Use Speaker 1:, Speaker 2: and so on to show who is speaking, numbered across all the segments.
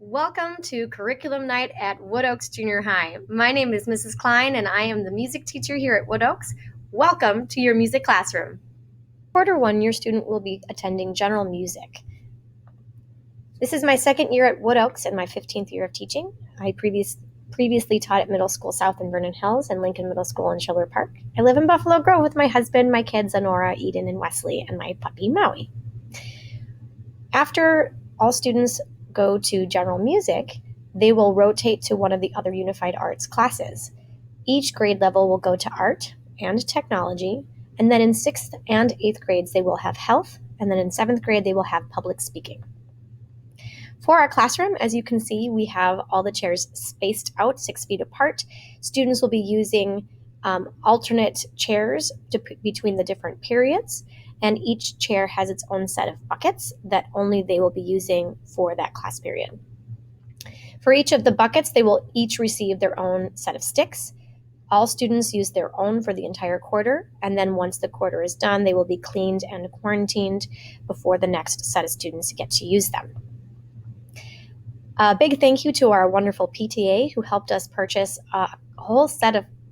Speaker 1: Welcome to Curriculum Night at Wood Oaks Junior High. My name is Mrs. Klein and I am the music teacher here at Wood Oaks. Welcome to your music classroom. Quarter 1, your student will be attending general music. This is my second year at Wood Oaks and my 15th year of teaching. I previously taught at Middle School South in Vernon Hills and Lincoln Middle School in Schiller Park. I live in Buffalo Grove with my husband, my kids, Honora, Eden, and Wesley, and my puppy, Maui. After all students go to general music, they will rotate to one of the other unified arts classes. Each grade level will go to art and technology, and then in 6th and 8th grades they will have health, and then in 7th grade they will have public speaking. For our classroom, as you can see, we have all the chairs spaced out 6 feet apart. Students will be using alternate chairs between the different periods, and each chair has its own set of buckets that only they will be using for that class period. For each of the buckets, they will each receive their own set of sticks. All students use their own for the entire quarter, and then once the quarter is done, they will be cleaned and quarantined before the next set of students get to use them. A big thank you to our wonderful PTA who helped us purchase a whole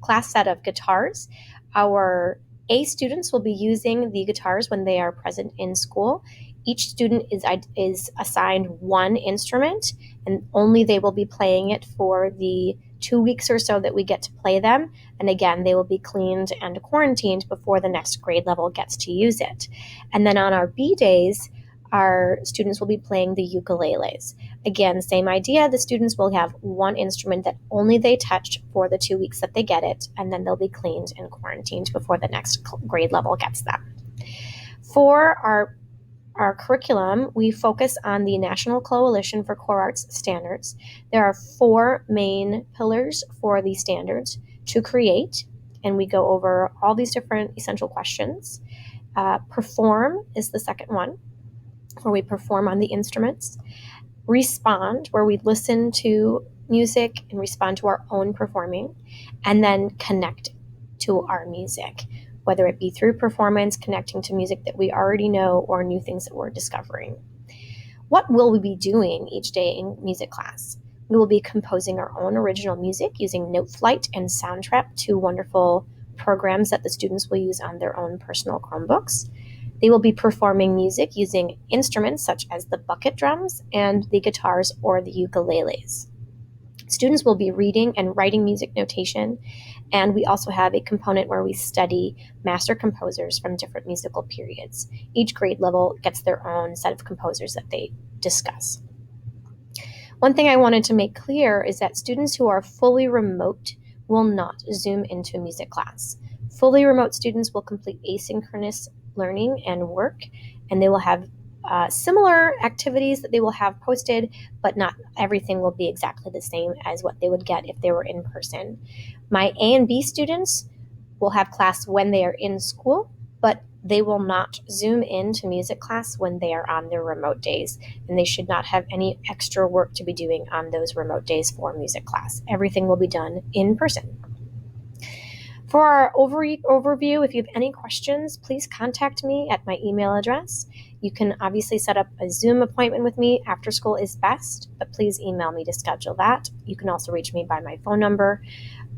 Speaker 1: class set of guitars. Our A students will be using the guitars when they are present in school. Each student is assigned one instrument, and only they will be playing it for the 2 weeks or so that we get to play them. And again, they will be cleaned and quarantined before the next grade level gets to use it. And then on our B days, our students will be playing the ukuleles. Again, same idea. The students will have one instrument that only they touch for the 2 weeks that they get it, and then they'll be cleaned and quarantined before the next grade level gets them. For our curriculum, we focus on the National Coalition for Core Arts Standards. There are 4 main pillars for these standards to create, and we go over all these different essential questions. Perform is the second one, where we perform on the instruments. Respond, where we listen to music and respond to our own performing, and then connect to our music, whether it be through performance, connecting to music that we already know, or new things that we're discovering. What will we be doing each day in music class? We will be composing our own original music using NoteFlight and Soundtrap, 2 wonderful programs that the students will use on their own personal Chromebooks. They will be performing music using instruments such as the bucket drums and the guitars or the ukuleles. Students will be reading and writing music notation, and we also have a component where we study master composers from different musical periods. Each grade level gets their own set of composers that they discuss. One thing I wanted to make clear is that students who are fully remote will not Zoom into music class. Fully remote students will complete asynchronous learning and work, and they will have similar activities that they will have posted, but not everything will be exactly the same as what they would get if they were in person. My A and B students will have class when they are in school, but they will not Zoom into music class when they are on their remote days, and they should not have any extra work to be doing on those remote days for music class. Everything will be done in person. For our overview, if you have any questions, please contact me at my email address. You can obviously set up a Zoom appointment with me. After school is best, but please email me to schedule that. You can also reach me by my phone number.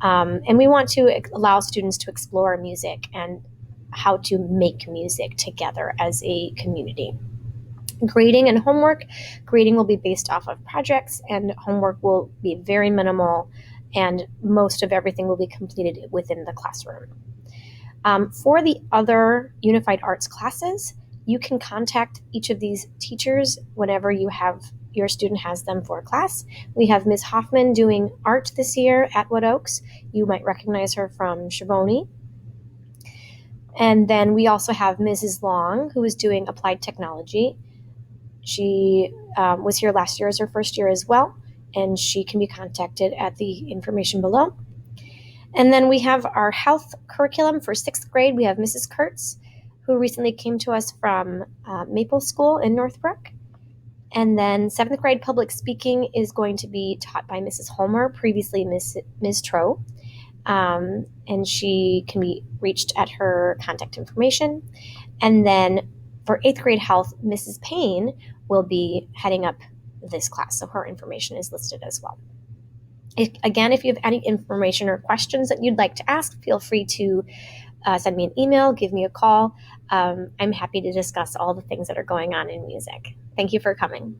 Speaker 1: And we want to allow students to explore music and how to make music together as a community. Grading and homework. Grading will be based off of projects, and homework will be very minimal, and most of everything will be completed within the classroom. For the other unified arts classes, you can contact each of these teachers whenever your student has them for a class. We have Ms. Hoffman doing art this year at Wood Oaks. You might recognize her from Schiavone. And then we also have Mrs. Long, who is doing applied technology. She was here last year as her first year as well, and she can be contacted at the information below. And then we have our health curriculum for 6th grade. We have Mrs. Kurtz, who recently came to us from Maple School in Northbrook. And then 7th grade public speaking is going to be taught by Mrs. Holmer, previously Ms. Tro. And she can be reached at her contact information. And then for 8th grade health, Mrs. Payne will be heading up this class, so her information is listed as well. If you have any information or questions that you'd like to ask, feel free to send me an email, give me a call. I'm happy to discuss all the things that are going on in music. Thank you for coming.